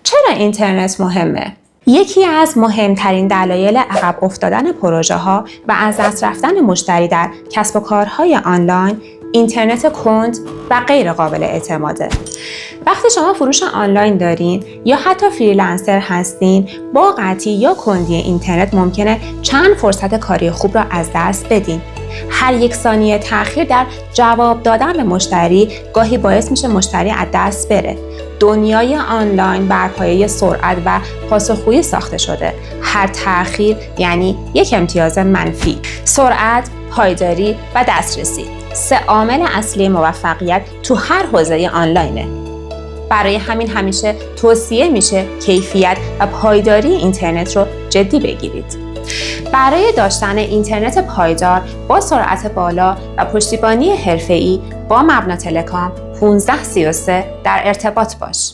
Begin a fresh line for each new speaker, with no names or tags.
چرا اینترنت مهمه؟ یکی از مهمترین دلایل عقب افتادن پروژه ها و از دست رفتن مشتری در کسب و کارهای آنلاین اینترنت کند و غیر قابل اعتماده. وقتی شما فروش آنلاین دارین یا حتی فریلنسر هستین، با قطعی یا کندی اینترنت ممکنه چند فرصت کاری خوب را از دست بدین. هر یک ثانیه تأخیر در جواب دادن به مشتری گاهی باعث میشه مشتری از دست بره. دنیای آنلاین بر پایه سرعت و پاسخگویی ساخته شده. هر تأخیر یعنی یک امتیاز منفی. سرعت، پایداری و دسترسی 3 عامل اصلی موفقیت تو هر حوزه آنلاینه. برای همین همیشه توصیه میشه کیفیت و پایداری اینترنت رو جدی بگیرید. برای داشتن اینترنت پایدار با سرعت بالا و پشتیبانی حرفه‌ای با مبنا تلکام 1533 در ارتباط باش.